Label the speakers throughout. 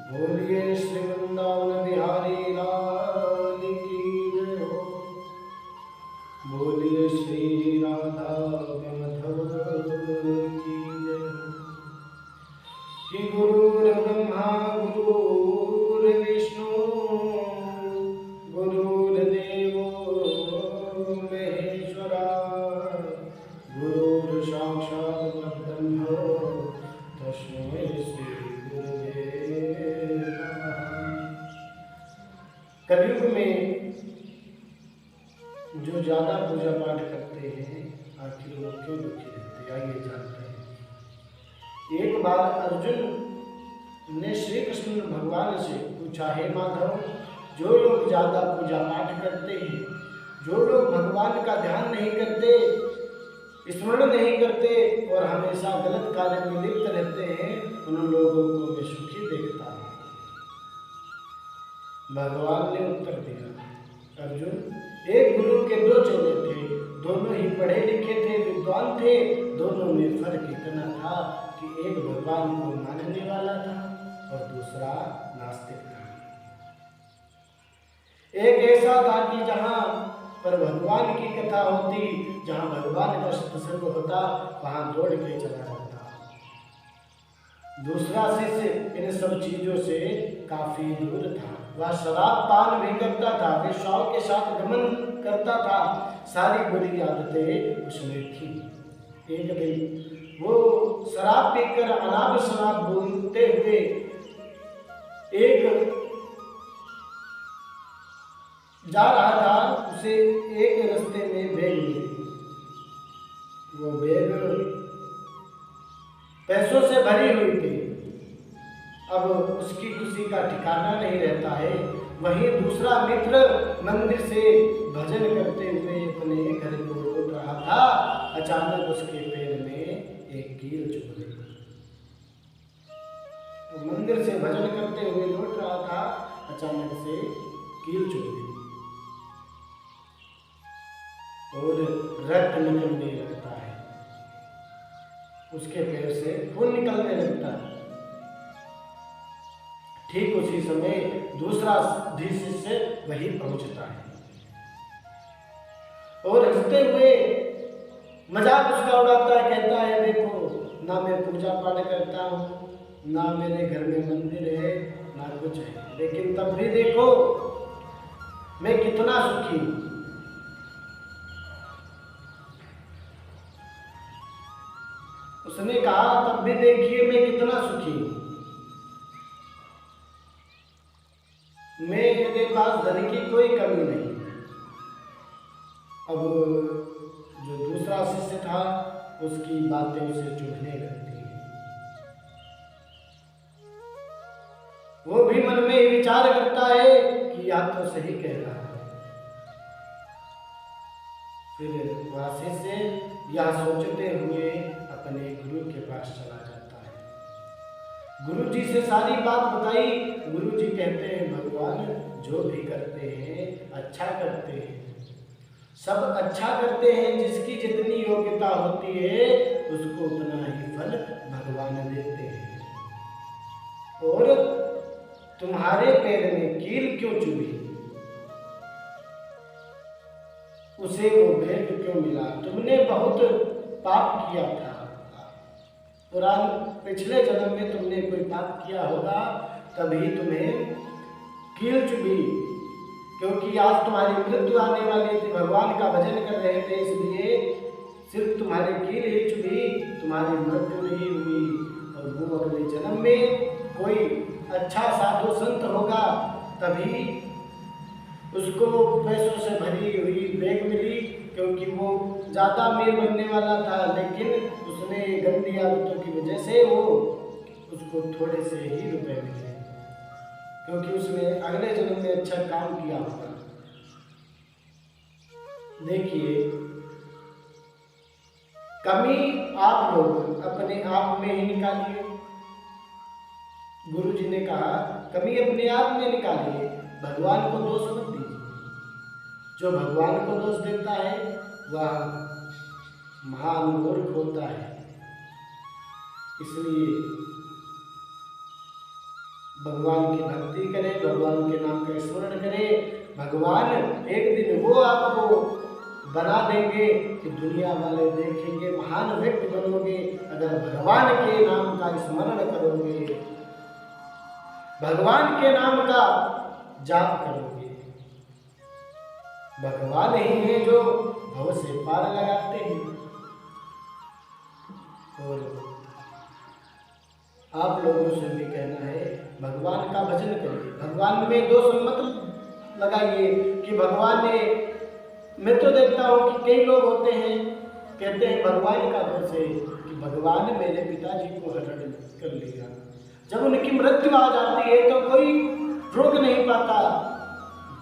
Speaker 1: बोलिए श्री वृंदावन बिहारी लाल की जय हो। बोलिए श्री राधा माधव की जय हो। कि गुरुर्ब्रह्मा गुरुर्विष्णु गुरुर्देवो महेश्वरा गुरुर् साक्षात् परब्रह्म तस्मै श्री गुरुवे नमः। कलयुग में जो ज्यादा पूजा पाठ करते हैं आखिर वो क्यों दुखी रहते हैं, आइए जानते हैं। एक बार अर्जुन ने श्री कृष्ण भगवान से पूछा, हे माधव, जो लोग ज्यादा पूजा पाठ करते हैं, जो लोग भगवान का ध्यान नहीं करते, स्मरण नहीं करते और हमेशा गलत कार्य में लिप्त रहते हैं, उन लोगों को मैं सुखी देखता हूँ। भगवान ने उत्तर दिया, अर्जुन, एक गुरु के दो चेले थे, दोनों ही पढ़े लिखे थे, विद्वान थे, दोनों में फर्क इतना था कि एक भगवान को मानने वाला था और दूसरा नास्तिक था। एक ऐसा था कि जहाँ पर भगवान की कथा होती, जहाँ भगवान का सत्संग होता, वहाँ दौड़ के चला जाता। दूसरा शिष्य इन सब चीजों से काफी दूर था। वह शराब पान भी करता था, वेश्याओं के साथ गमन करता था, सारी बुरी आदतें उसमें थी। एक दिन वो शराब पीकर अनाप शराब बोलते हुए एक जा रहा था, उसे एक रास्ते में बैग मिली। वो बैग पैसों से भरी हुई थी। अब उसकी खुशी का ठिकाना नहीं रहता है। वहीं दूसरा मित्र मंदिर से भजन करते हुए अपने घर को लौट रहा था। अचानक उसके पैर में एक कील चुभ गई। वो मंदिर से भजन करते हुए लौट रहा था, अचानक से कील चुभ गई और रक्त निकलने लगता है। उसके पैर से खून निकलने लगता है। ठीक उसी समय दूसरा शिष्य वहीं पहुंचता है और हंसते हुए मजाक उसका उड़ाता है, कहता है, देखो, ना मैं पूजा पाठ करता हूँ, ना मेरे घर में मंदिर है, ना कुछ है, लेकिन तब भी देखो मैं कितना सुखी हूँ। उसने कहा, तब भी देखिए मैं कितना सुखी हूँ। मेरे पास धन की कोई कमी नहीं। अब जो दूसरा शिष्य था, उसकी बातें उसे चुभने लगती हैं। वो भी मन में विचार करता है कि यह तो सही कह रहा है। फिर वह शिष्य यह सोचते हुए अपने गुरु के पास चला जाता है। गुरु जी से सारी बात बताई। गुरु जी कहते हैं, भगवान जो भी करते हैं अच्छा करते हैं, सब अच्छा करते हैं। जिसकी जितनी योग्यता होती है उसको उतना ही फल भगवान देते हैं। और तुम्हारे पैर में कील क्यों चुभी, उसे वो भेद क्यों मिला? तुमने बहुत पाप किया था, पिछले जन्म में तुमने कोई पाप किया होगा, तभी तुम्हें कील चुभी। क्योंकि आज तुम्हारी मृत्यु आने वाली थी, भगवान का भजन कर रहे थे, इसलिए सिर्फ तुम्हारे कील ही चुभी, तुम्हारी मृत्यु नहीं हुई। और वो अगले जन्म में कोई अच्छा साधु संत होगा, तभी उसको पैसों से भरी हुई बैग मिली, क्योंकि वो ज़्यादा अमीर बनने वाला था, लेकिन उसने गंदी आदतों की वजह से वो उसको थोड़े से ही रुपए मिले, क्योंकि उसने अगले जन्म में अच्छा काम किया होगा। देखिए, कमी आप लोग अपने आप में ही निकालिए। गुरु जी ने कहा, कमी अपने आप में निकालिए, भगवान को दोष मत दीजिए। जो भगवान को दोष देता है वह महान मूर्ख होता है। इसलिए भगवान की भक्ति करें, भगवान के नाम का स्मरण करें। भगवान एक दिन वो आपको बना देंगे कि दुनिया वाले देखेंगे, महान व्यक्ति बनोगे अगर भगवान के नाम का स्मरण करोगे, भगवान के नाम का जाप करोगे। भगवान ही है जो भव से पार लगाते हैं। और आप लोगों से भी कहना है भगवान का भजन करिए। भगवान में दो मत लगाइए कि भगवान ने, मैं तो देखता हूँ कि कई लोग होते हैं कहते हैं भगवान का दोष है कि भगवान ने मेरे पिताजी को हरण कर लिया। जब उनकी मृत्यु आ जाती है तो कोई रोक नहीं पाता।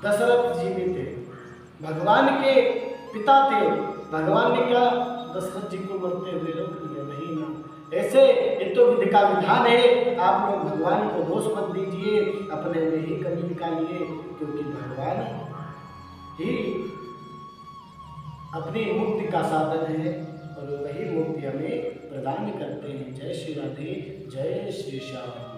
Speaker 1: दशरथ जी भी थे, भगवान के पिता थे, भगवान ने क्या दशरथ जी को मरते हुए रोक लिया? नहीं ना। ऐसे ये तो विधि का विधान है। आप लोग भगवान को दोष मत दीजिए, अपने में ही कमी निकालिए, क्योंकि भगवान ही अपनी मुक्ति का साधन है और वही मुक्ति हमें प्रदान करते हैं। जय श्री राधे, जय श्री श्याम।